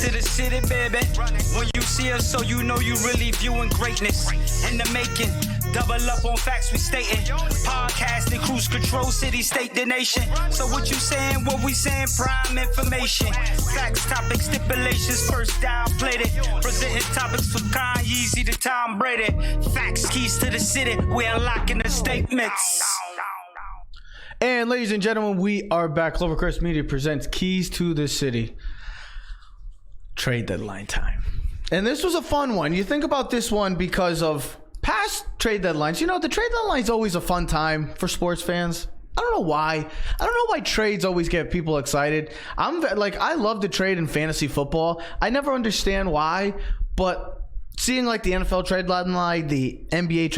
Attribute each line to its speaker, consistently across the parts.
Speaker 1: to the city, baby. When you see us, so you know you really viewing greatness in the making. Double up on facts we stating. Podcasting, cruise control, city, state, the nation. So what you saying, what we saying, prime information. Facts, topics, stipulations, first down, played it. Presenting topics from Kanye to Tom Brady. Facts, keys to the city, we unlocking the statements.
Speaker 2: And ladies and gentlemen, we are back. Clovercrest Media presents Keys to the City. Trade deadline time. And this was a fun one. You think about this one because of past trade deadlines. You know, the trade deadline is always a fun time for sports fans. I don't know why. I don't know why trades always get people excited. I love the trade in fantasy football. I never understand why, but seeing like the NFL trade deadline, the NBA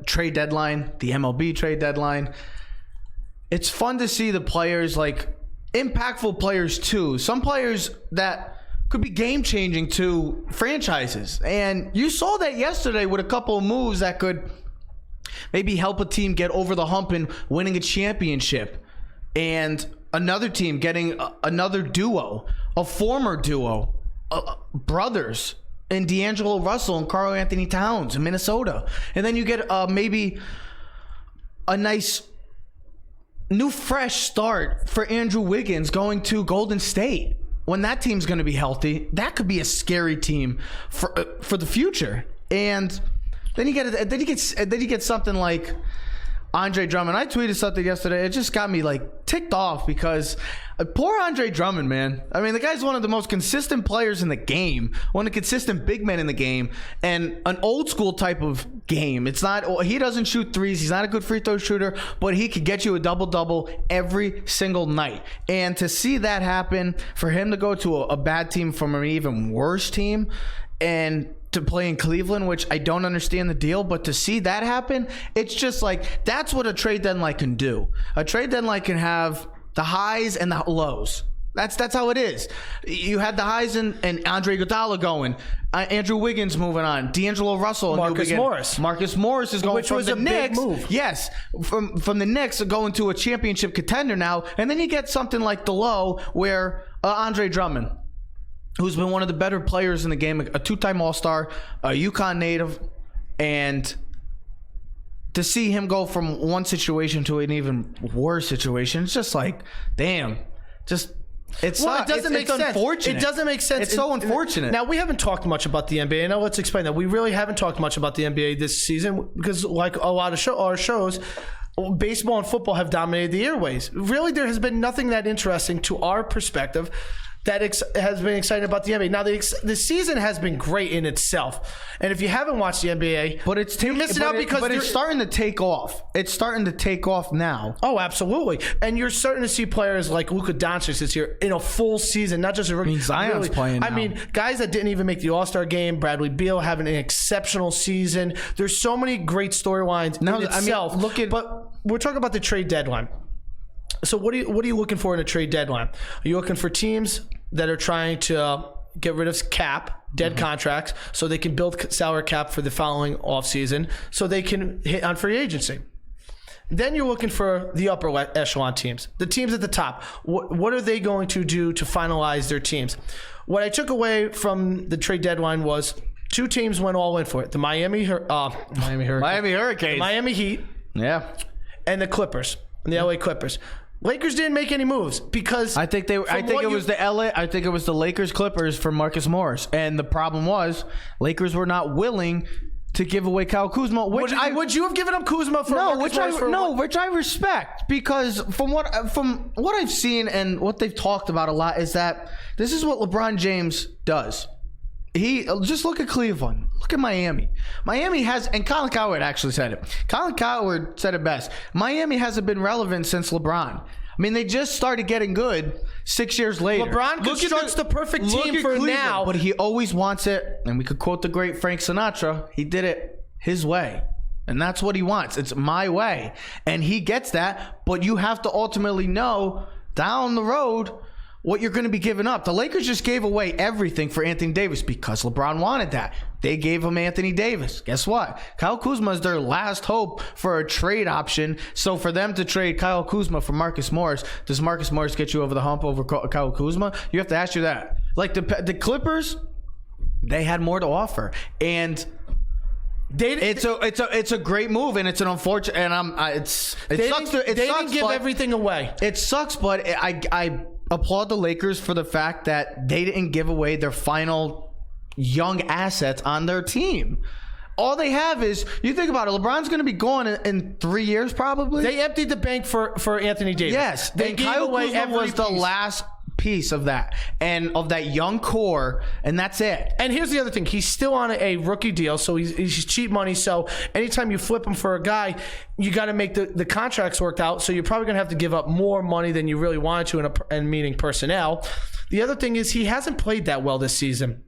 Speaker 2: trade deadline, the MLB trade deadline, it's fun to see the players, like impactful players too. Some players that could be game-changing to franchises. And you saw that yesterday with a couple of moves that could maybe help a team get over the hump and winning a championship. And another team getting another duo, a former duo, brothers, and D'Angelo Russell and Karl Anthony Towns in Minnesota. And then you get maybe a nice new fresh start for Andrew Wiggins going to Golden State. When that team's going to be healthy, that could be a scary team for the future. And then you get something like Andre Drummond. I tweeted something yesterday. It just got me like ticked off because poor Andre Drummond, man. I mean, the guy's one of the most consistent players in the game, one of the consistent big men in the game, and an old school type of game. It's not, he doesn't shoot threes. He's not a good free throw shooter, but he could get you a double-double every single night. And to see that happen, for him to go to a bad team from an even worse team, and to play in Cleveland, which I don't understand the deal, but to see that happen, it's just like, that's what a trade deadline can do. A trade deadline can have the highs and the lows. That's how it is. You had the highs and Andre Iguodala going, Andrew Wiggins moving on, D'Angelo Russell,
Speaker 3: Marcus
Speaker 2: Morris is going,
Speaker 3: which
Speaker 2: from
Speaker 3: was
Speaker 2: the
Speaker 3: a
Speaker 2: Knicks.
Speaker 3: big move.
Speaker 2: Yes, from the Knicks going to a championship contender now, and then you get something like the low where Andre Drummond, who's been one of the better players in the game, a two-time All-Star, a UConn native, and to see him go from one situation to an even worse situation, it's just like, damn, just it doesn't make sense. Unfortunate.
Speaker 3: It doesn't make sense.
Speaker 2: It's so unfortunate.
Speaker 3: Now, we haven't talked much about the NBA. Now, let's explain that. We really haven't talked much about the NBA this season because, like a lot of our shows, baseball and football have dominated the airways. Really, there has been nothing that interesting to our perspective that has been exciting about the NBA. Now, the season has been great in itself. And if you haven't watched the NBA, you're missing out because
Speaker 2: it's starting to take off. It's starting to take off now.
Speaker 3: Oh, absolutely. And you're starting to see players like Luka Doncic this year in a full season, not just a rookie.
Speaker 2: Zion's playing now.
Speaker 3: I mean, guys that didn't even make the All-Star game, Bradley Beal having an exceptional season. There's so many great storylines in itself. But we're talking about the trade deadline. So what are you looking for in a trade deadline? Are you looking for teams that are trying to get rid of dead contracts, so they can build salary cap for the following offseason, so they can hit on free agency? Then you're looking for the upper echelon teams, the teams at the top. What are they going to do to finalize their teams? What I took away from the trade deadline was two teams went all in for it: the Miami Hurricanes, the Miami Heat, and the Clippers, and the LA Clippers. Lakers didn't make any moves because
Speaker 2: I think it was the Lakers Clippers for Marcus Morris, and the problem was Lakers were not willing to give away Kyle Kuzma.
Speaker 3: Would you have given up Kuzma for Marcus Morris?
Speaker 2: Which I respect, because from what I've seen and what they've talked about a lot is that this is what LeBron James does. He just look at Cleveland, look at Miami. Miami has, and Colin Cowherd actually said it. Colin Cowherd said it best. Miami hasn't been relevant since LeBron. I mean, they just started getting good 6 years later.
Speaker 3: LeBron constructs the perfect team for Cleveland, now,
Speaker 2: but he always wants it. And we could quote the great Frank Sinatra. He did it his way. And that's what he wants. It's my way. And he gets that, but you have to ultimately know down the road what you're going to be giving up. The Lakers just gave away everything for Anthony Davis because LeBron wanted that. They gave him Anthony Davis. Guess what? Kyle Kuzma is their last hope for a trade option. So for them to trade Kyle Kuzma for Marcus Morris, does Marcus Morris get you over the hump over Kyle Kuzma? You have to ask you that. Like the Clippers, they had more to offer, and it's a great move, and it's an unfortunate. And it sucks. They didn't
Speaker 3: give everything away.
Speaker 2: It sucks, but I applaud the Lakers for the fact that they didn't give away their final young assets on their team. All they have is, you think about it, LeBron's going to be gone in 3 years probably.
Speaker 3: They emptied the bank for Anthony Davis.
Speaker 2: Yes,
Speaker 3: they gave
Speaker 2: Kyle
Speaker 3: away
Speaker 2: Kuzma was the last piece of that, and of that young core, and that's it.
Speaker 3: And here's the other thing: he's still on a rookie deal, so he's cheap money. So anytime you flip him for a guy, you got to make the contracts worked out. So you're probably going to have to give up more money than you really wanted to, and meaning personnel. The other thing is he hasn't played that well this season.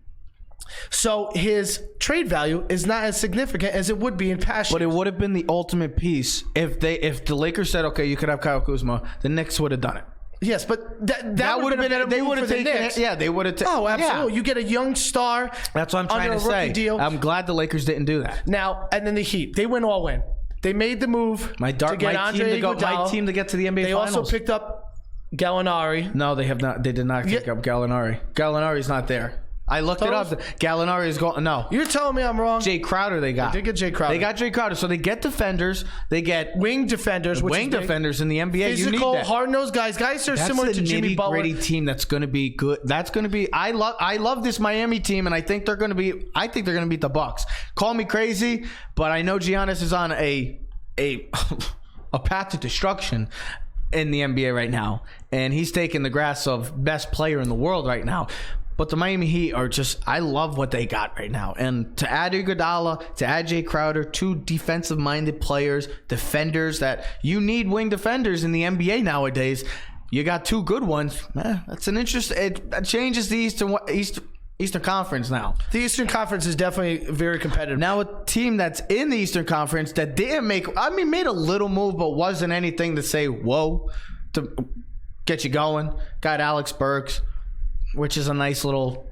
Speaker 3: So his trade value is not as significant as it would be in past years.
Speaker 2: But it would have been the ultimate piece if the Lakers said, okay, you could have Kyle Kuzma. The Knicks would have done it.
Speaker 3: Yes, but that would have been a move for the Knicks.
Speaker 2: Yeah, they would have taken.
Speaker 3: Oh, absolutely. Yeah. You get a young star.
Speaker 2: That's what I'm trying to say.
Speaker 3: Deal.
Speaker 2: I'm glad the Lakers didn't do that.
Speaker 3: Now, and then the Heat, they went all in. They made the move
Speaker 2: my team to get to the NBA
Speaker 3: They
Speaker 2: Finals.
Speaker 3: also picked up Gallinari.
Speaker 2: No, they have not. They did not pick up Gallinari. Gallinari's not there. I looked it up. Gallinari is going. No,
Speaker 3: you're telling me I'm wrong.
Speaker 2: Jay Crowder, they got.
Speaker 3: They did get Jay Crowder.
Speaker 2: They got Jay Crowder, so they get defenders. They get
Speaker 3: wing defenders,
Speaker 2: defenders in the NBA.
Speaker 3: Physical,
Speaker 2: you need that.
Speaker 3: hard-nosed guys that are similar to Jimmy Butler.
Speaker 2: That's a nitty-gritty team that's going to be good. That's going to be. I love this Miami team, and I think they're going to be. I think they're going to beat the Bucks. Call me crazy, but I know Giannis is on a path to destruction in the NBA right now, and he's taking the grasp of best player in the world right now. But the Miami Heat are just, I love what they got right now. And to add Iguodala, to add Jay Crowder, two defensive-minded players, defenders that you need wing defenders in the NBA nowadays. You got two good ones. That's an interest. It changes the Eastern Conference now.
Speaker 3: The Eastern Conference is definitely very competitive.
Speaker 2: Now a team that's in the Eastern Conference that didn't made a little move, but wasn't anything to say, whoa, to get you going. Got Alex Burks, which is a nice little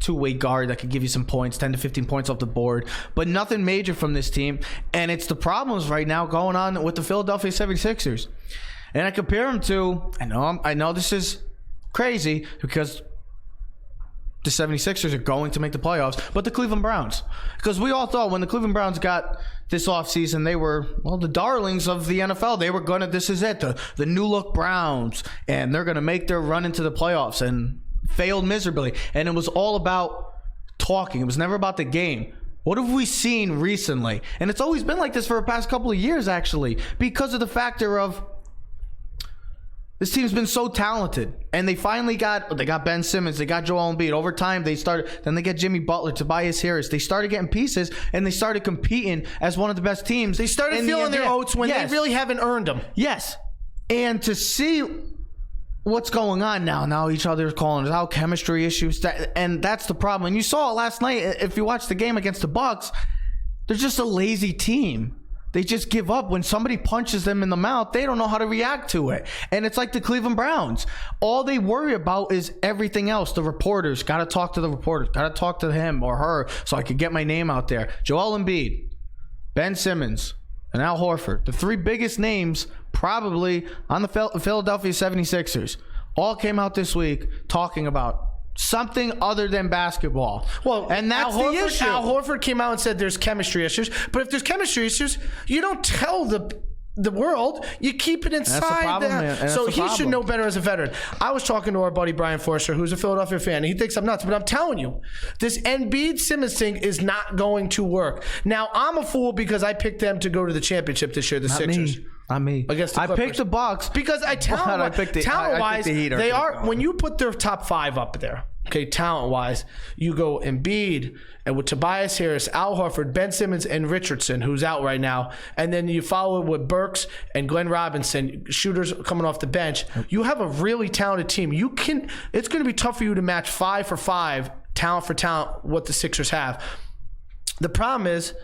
Speaker 2: two-way guard that could give you some points, 10 to 15 points off the board. But nothing major from this team. And it's the problems right now going on with the Philadelphia 76ers. And I compare them to, I know this is crazy because the 76ers are going to make the playoffs, but the Cleveland Browns. Because we all thought when the Cleveland Browns got this offseason, they were, the darlings of the NFL. They were going to, this is it, the new look Browns. And they're going to make their run into the playoffs. And failed miserably, and it was all about talking. It was never about the game. What have we seen recently? And it's always been like this for the past couple of years, actually, because of the factor of this team's been so talented, and they finally got Ben Simmons, they got Joel Embiid. Over time, then they get Jimmy Butler, Tobias Harris. They started getting pieces, and they started competing as one of the best teams.
Speaker 3: They started feeling their oats when they really haven't earned them.
Speaker 2: Yes, and to see what's going on now each other's calling us out, chemistry issues, and that's the problem. And you saw it last night. If you watch the game against the Bucks, they're just a lazy team. They just give up. When somebody punches them in the mouth, they don't know how to react to it. And it's like the Cleveland Browns. All they worry about is everything else. The reporters, got to talk to the reporters, got to talk to him or her so I could get my name out there. Joel Embiid, Ben Simmons, and Al Horford, the three biggest names probably on the Philadelphia 76ers, all came out this week talking about something other than basketball.
Speaker 3: Well,
Speaker 2: and that's the issue.
Speaker 3: Al Horford came out and said there's chemistry issues. But if there's chemistry issues, you don't tell the world. You keep it inside.
Speaker 2: That's the problem, man.
Speaker 3: So he should know better as a veteran. I was talking to our buddy Brian Forster, who's a Philadelphia fan. And he thinks I'm nuts, but I'm telling you, this Embiid Simmons thing is not going to work. Now, I'm a fool because I picked them to go to the championship this year, the Sixers.
Speaker 2: Not me.
Speaker 3: Against the Clippers.
Speaker 2: I picked the Bucks
Speaker 3: because talent-wise, they are. When you put their top five up there, okay, talent-wise, you go Embiid and with Tobias Harris, Al Horford, Ben Simmons, and Richardson, who's out right now, and then you follow it with Burks and Glenn Robinson, shooters coming off the bench. You have a really talented team. It's going to be tough for you to match 5 for 5, talent for talent, what the Sixers have. The problem is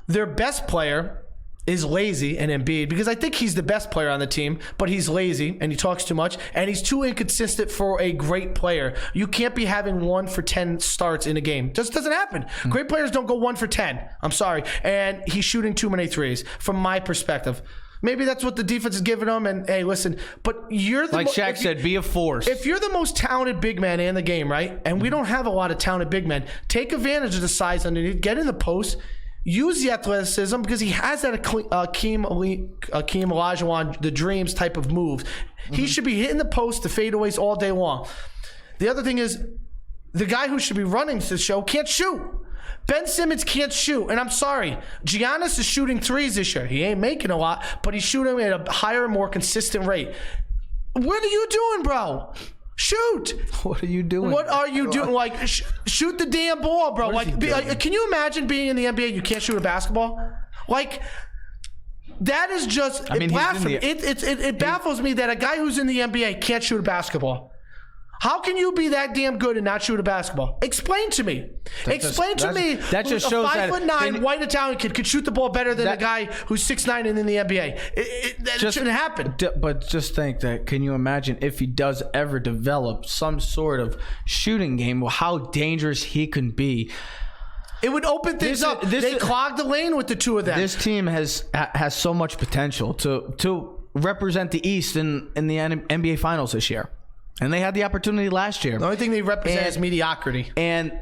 Speaker 3: their best player is lazy and Embiid, because I think he's the best player on the team, but he's lazy and he talks too much and he's too inconsistent for a great player. You can't be having 1 for 10 starts in a game. Just doesn't happen. Great players don't go 1 for 10. I'm sorry. And he's shooting too many threes from my perspective. Maybe that's what the defense is giving them. And hey, listen, but you're the
Speaker 2: like Shaq said, be a force.
Speaker 3: If you're the most talented big man in the game, right? And we don't have a lot of talented big men. Take advantage of the size underneath. Get in the post. Use the athleticism because he has that Akeem Olajuwon, the dreams type of moves. He should be hitting the post, the fadeaways all day long. The other thing is, the guy who should be running the show can't shoot. Ben Simmons can't shoot, and I'm sorry. Giannis is shooting threes this year. He ain't making a lot, but he's shooting at a higher, more consistent rate. What are you doing, bro? Shoot.
Speaker 2: What are you doing?
Speaker 3: What are you doing? Like, shoot the damn ball, bro. Like, can you imagine being in the NBA? You can't shoot a basketball. Like, that is just blasphemy. It baffles me that a guy who's in the NBA can't shoot a basketball. How can you be that damn good and not shoot a basketball? Explain to me. Explain to me.
Speaker 2: That just shows that
Speaker 3: 5'9" white Italian kid could shoot the ball better than a guy who's 6'9" and in the NBA. That shouldn't happen.
Speaker 2: But just think that. Can you imagine if he does ever develop some sort of shooting game? How dangerous he can be.
Speaker 3: It would open things up. They clogged the lane with the two of them.
Speaker 2: This team has so much potential to represent the East in the NBA Finals this year. And they had the opportunity last year.
Speaker 3: The only thing they represent is mediocrity.
Speaker 2: And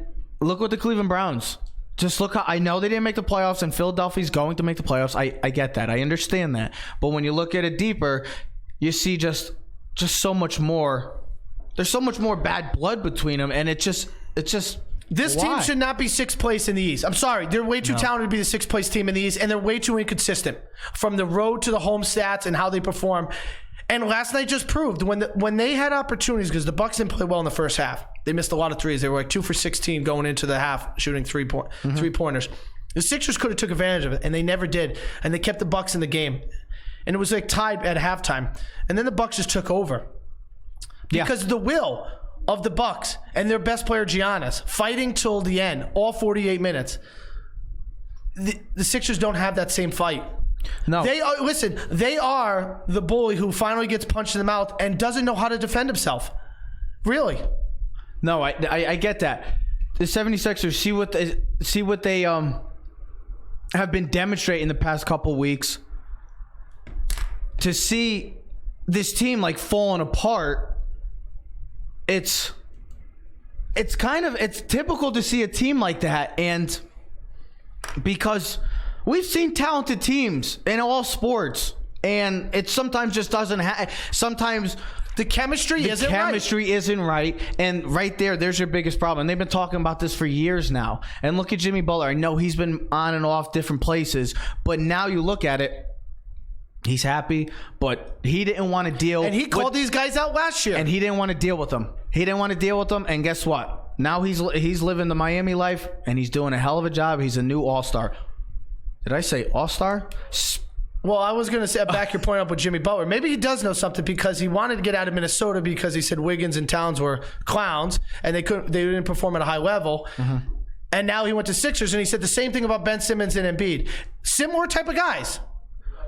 Speaker 2: look what the Cleveland Browns. Just look how I know they didn't make the playoffs, and Philadelphia's going to make the playoffs. I get that. I understand that. But when you look at it deeper, you see just so much more. There's so much more bad blood between them, and it's just.
Speaker 3: This team should not be sixth place in the East. I'm sorry. They're way too talented to be the sixth place team in the East, and they're way too inconsistent from the road to the home stats and how they perform. And last night just proved when they had opportunities, because the Bucks didn't play well in the first half. They missed a lot of threes. They were like 2 for 16 going into the half, shooting three-pointers. The Sixers could have took advantage of it, and they never did. And they kept the Bucks in the game. And it was like tied at halftime. And then the Bucks just took over. Because of the will of the Bucks and their best player, Giannis, fighting till the end, all 48 minutes. The Sixers don't have that same fight.
Speaker 2: No.
Speaker 3: They are the bully who finally gets punched in the mouth and doesn't know how to defend himself. Really.
Speaker 2: No, I get that. The 76ers, see what they have been demonstrating the past couple weeks. To see this team like falling apart, it's typical to see a team like that, and because we've seen talented teams in all sports, and it sometimes just doesn't sometimes the chemistry isn't right. And right there's your biggest problem. They've been talking about this for years now. And look at Jimmy Butler. I know he's been on and off different places, but now you look at it, he's happy, but he didn't want to deal.
Speaker 3: And he called these guys out last year.
Speaker 2: And he didn't want to deal with them. And guess what? Now he's living the Miami life, and he's doing a hell of a job. He's a new all-star. Did I say all-star?
Speaker 3: Well, I was going to back your point up with Jimmy Butler. Maybe he does know something because he wanted to get out of Minnesota because he said Wiggins and Towns were clowns and they didn't perform at a high level. Mm-hmm. And now he went to Sixers and he said the same thing about Ben Simmons and Embiid. Similar type of guys.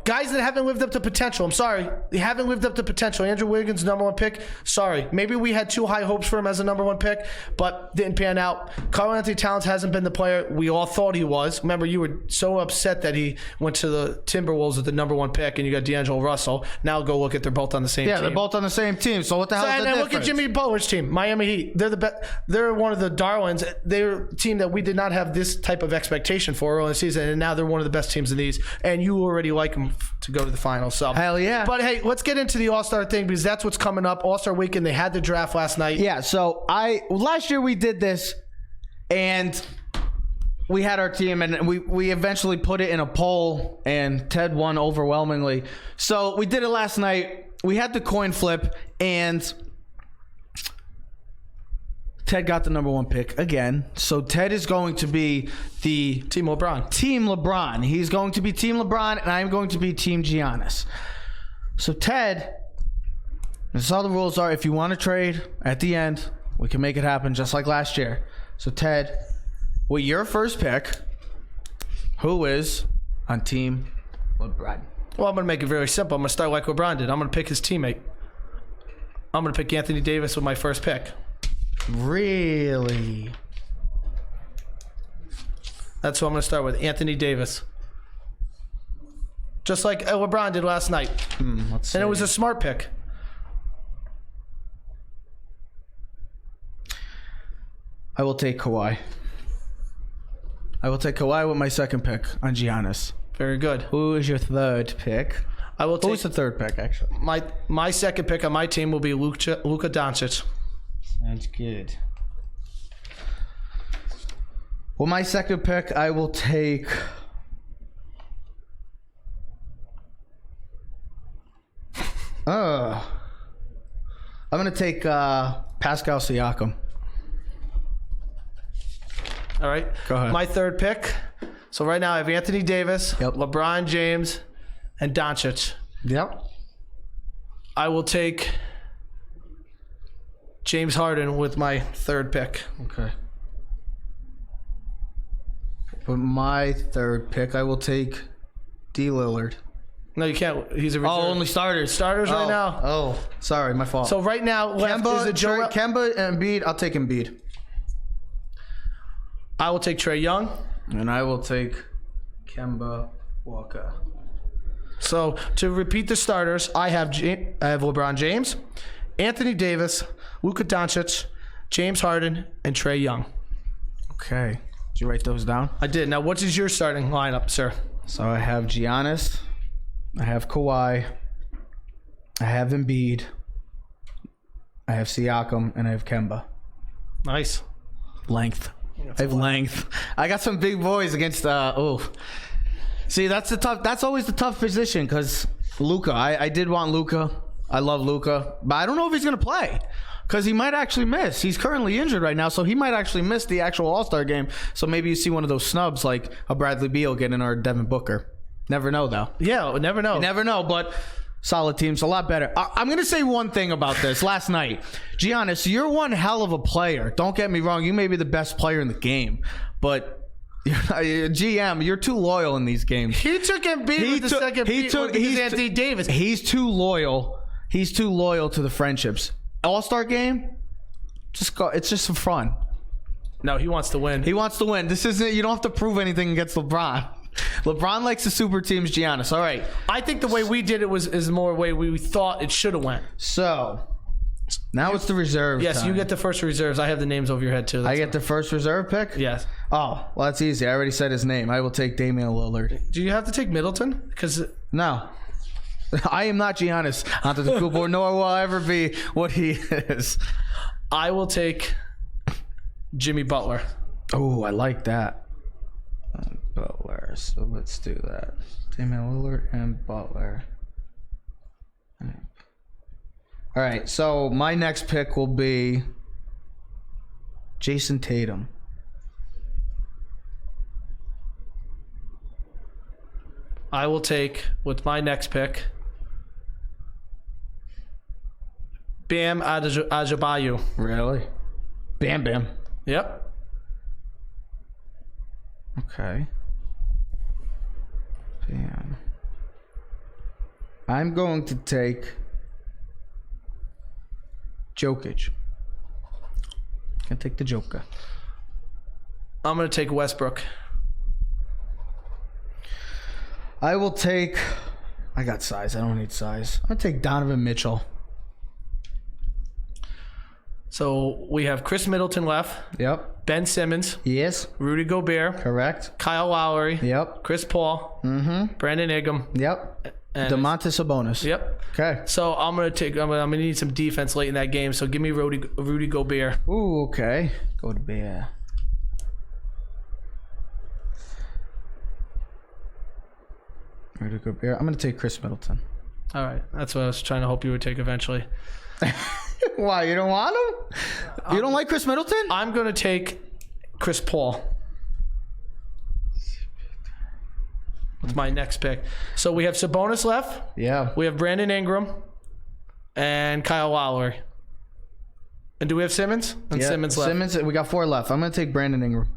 Speaker 3: Guys that haven't lived up to potential. I'm sorry. They haven't lived up to potential. Andrew Wiggins, #1 pick. Sorry. Maybe we had too high hopes for him as a #1 pick, but didn't pan out. Karl-Anthony Towns hasn't been the player we all thought he was. Remember, you were so upset that he went to the Timberwolves with the #1 pick, and you got D'Angelo Russell. Now go look at they're both on the same team.
Speaker 2: Yeah, they're both on the same team. So what the hell is the difference?
Speaker 3: And look at Jimmy Butler's team, Miami Heat. They're one of the darlings. They're a team that we did not have this type of expectation for early in the season, and now they're one of the best teams in these. And you already like them to go to the finals. So
Speaker 2: hell yeah.
Speaker 3: But hey, let's get into the All-Star thing because that's what's coming up. All-Star weekend. They had the draft last night.
Speaker 2: Yeah. So last year we did this, and we had our team, and we eventually put it in a poll, and Ted won overwhelmingly. So we did it last night. We had the coin flip, and Ted got the #1 pick again. So Ted is going to be the
Speaker 3: Team LeBron.
Speaker 2: He's going to be Team LeBron, and I'm going to be Team Giannis. So Ted, this is how the rules are. If you want to trade at the end, we can make it happen just like last year. So Ted, with your first pick, who is on Team LeBron?
Speaker 3: Well, I'm going to make it very simple. I'm going to start like LeBron did. I'm going to pick his teammate. I'm going to pick Anthony Davis with my first pick.
Speaker 2: Really?
Speaker 3: That's who I'm going to start with, Anthony Davis. just like LeBron did last night.
Speaker 2: Let's see.
Speaker 3: And it was a smart pick.
Speaker 2: I will take Kawhi. I will take Kawhi with my second pick on Giannis.
Speaker 3: Very good.
Speaker 2: Who is your third pick?
Speaker 3: I will take
Speaker 2: Who's the third pick, actually?
Speaker 3: my second pick on my team will be Luka Doncic.
Speaker 2: Sounds good. Well, my second pick, I will take... I'm going to take Pascal Siakam.
Speaker 3: All right.
Speaker 2: Go ahead.
Speaker 3: My third pick. So right now I have Anthony Davis, LeBron James, and Doncic.
Speaker 2: Yep.
Speaker 3: I will take James Harden with my third pick.
Speaker 2: Okay. With my third pick, I will take D. Lillard.
Speaker 3: No, you can't. He's a reserve.
Speaker 2: Oh, only starters.
Speaker 3: Starters right now.
Speaker 2: Oh, sorry, my fault.
Speaker 3: So right now, left is
Speaker 2: Kemba and Embiid. I'll take Embiid.
Speaker 3: I will take Trae Young.
Speaker 2: And I will take Kemba Walker.
Speaker 3: So to repeat the starters, I have LeBron James, Anthony Davis, Luka Doncic, James Harden, and Trae Young.
Speaker 2: Okay. Did you write those down?
Speaker 3: I did. Now, what is your starting lineup, sir?
Speaker 2: So I have Giannis. I have Kawhi. I have Embiid. I have Siakam, and I have Kemba.
Speaker 3: Nice.
Speaker 2: Length. I have length. I got some big boys against. See, that's always the tough position because Luka. I did want Luka. I love Luka, but I don't know if he's gonna play because he might actually miss. He's currently injured right now, so he might actually miss the actual All-Star game. So maybe you see one of those snubs like a Bradley Beal getting or Devin Booker. Never know though.
Speaker 3: Yeah, never know.
Speaker 2: You never know, but solid teams, a lot better. I'm going to say one thing about this. Last night, Giannis, you're one hell of a player. Don't get me wrong. You may be the best player in the game, but GM, you're too loyal in these games.
Speaker 3: He took Embiid with the second pick. He's Anthony Davis.
Speaker 2: He's too loyal. He's too loyal to the friendships. All-Star game, just go. It's just for fun.
Speaker 3: No, he wants to win.
Speaker 2: He wants to win. This isn't. You don't have to prove anything against LeBron. LeBron likes the super teams. Giannis. All right.
Speaker 3: I think the way we did it is more way we thought it should have went.
Speaker 2: So now it's the reserve.
Speaker 3: Yes,
Speaker 2: time.
Speaker 3: you get the first reserves. I have the names over your head too.
Speaker 2: I get the first reserve pick?
Speaker 3: Yes.
Speaker 2: Oh, well, that's easy. I already said his name. I will take Damian Lillard.
Speaker 3: Do you have to take Middleton? Because
Speaker 2: no. I am not Giannis Antetokounmpo, nor will I ever be what he is.
Speaker 3: I will take Jimmy Butler.
Speaker 2: Oh, I like that. Butler. So let's do that. Damian Lillard and Butler. All right. So my next pick will be Jason Tatum.
Speaker 3: I will take, with my next pick, Bam Adebayo.
Speaker 2: Really? Bam Bam.
Speaker 3: Yep.
Speaker 2: Okay. Bam. I'm going to take Jokic. Gonna take the Joker.
Speaker 3: I'm going to take Westbrook.
Speaker 2: I will take... I got size. I don't need size. I'm going to take Donovan Mitchell.
Speaker 3: So we have Chris Middleton left.
Speaker 2: Yep.
Speaker 3: Ben Simmons.
Speaker 2: Yes.
Speaker 3: Rudy Gobert.
Speaker 2: Correct.
Speaker 3: Kyle Lowry.
Speaker 2: Yep.
Speaker 3: Chris Paul.
Speaker 2: Mm-hmm.
Speaker 3: Brandon Ingram.
Speaker 2: Yep.
Speaker 3: And
Speaker 2: DeMontis Sabonis.
Speaker 3: Yep.
Speaker 2: Okay.
Speaker 3: So I'm gonna need some defense late in that game. So give me Rudy Gobert.
Speaker 2: Ooh, okay. Go to Bear. Rudy Gobert. I'm gonna take Chris Middleton.
Speaker 3: All right. That's what I was trying to hope you would take eventually.
Speaker 2: Why? You don't want him? You don't like Chris Middleton?
Speaker 3: I'm gonna take Chris Paul. That's my next pick. So we have Sabonis left.
Speaker 2: Yeah.
Speaker 3: We have Brandon Ingram and Kyle Lowry. And do we have Simmons? And
Speaker 2: yeah,
Speaker 3: Simmons left.
Speaker 2: Simmons. We got 4 left. I'm gonna take Brandon Ingram.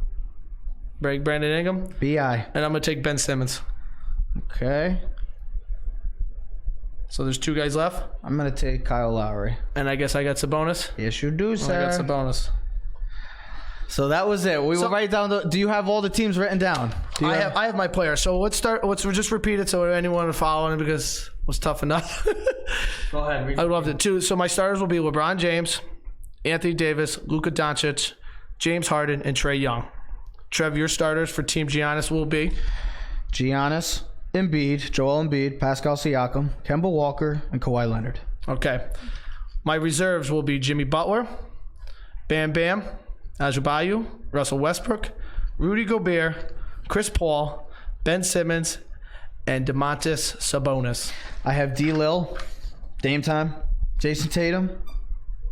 Speaker 3: Break Brandon Ingram.
Speaker 2: BI.
Speaker 3: And I'm gonna take Ben Simmons.
Speaker 2: Okay.
Speaker 3: So there's 2 guys left.
Speaker 2: I'm gonna take Kyle Lowry.
Speaker 3: And I guess I got Sabonis.
Speaker 2: Yes, you do, sir.
Speaker 3: I got Sabonis.
Speaker 2: So that was it. We will write down do you have all the teams written down?
Speaker 3: I have my player. So let's just repeat it so anyone to follow it because it was tough enough.
Speaker 2: Go ahead.
Speaker 3: I loved it too. So my starters will be LeBron James, Anthony Davis, Luka Doncic, James Harden, and Trae Young. Trev, your starters for Team Giannis will be?
Speaker 2: Giannis, Embiid, Joel Embiid, Pascal Siakam, Kemba Walker, and Kawhi Leonard.
Speaker 3: Okay. My reserves will be Jimmy Butler, Bam Bam, Adebayo, Russell Westbrook, Rudy Gobert, Chris Paul, Ben Simmons, and Domantas Sabonis.
Speaker 2: I have D-Lil, Dame Time, Jason Tatum,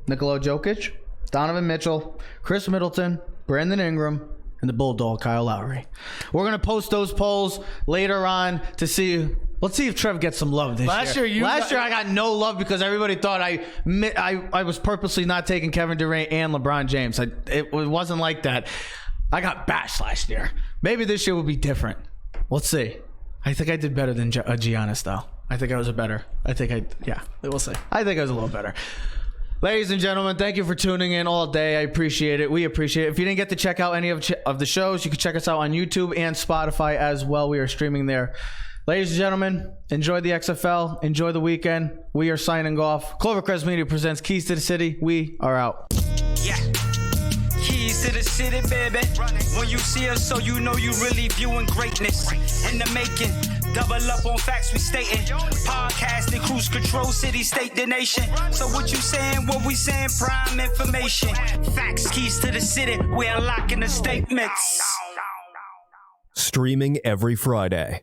Speaker 2: Nikola Jokic, Donovan Mitchell, Chris Middleton, Brandon Ingram, and the Bulldog, Kyle Lowry. We're going to post those polls later on to see. Let's see if Trev gets some love this year. Last year I got no love because everybody thought I was purposely not taking Kevin Durant and LeBron James. It wasn't like that. I got bashed last year. Maybe this year will be different. Let's see. I think I did better than Giannis, though. I think I was we'll see. I think I was a little better. Ladies and gentlemen, thank you for tuning in all day. I appreciate it. We appreciate it. If you didn't get to check out any of the shows, you can check us out on YouTube and Spotify as well. We are streaming there. Ladies and gentlemen, enjoy the XFL. Enjoy the weekend. We are signing off. Clovercrest Media presents Keys to the City. We are out.
Speaker 1: Yeah. Keys to the city, baby. When you see us, so you know you really viewing greatness in the making. Double up on facts we stating. Podcasting, cruise control, city, state, the nation. So what you saying, what we saying, prime information. Facts, keys to the city, we unlocking the statements.
Speaker 4: Streaming every Friday.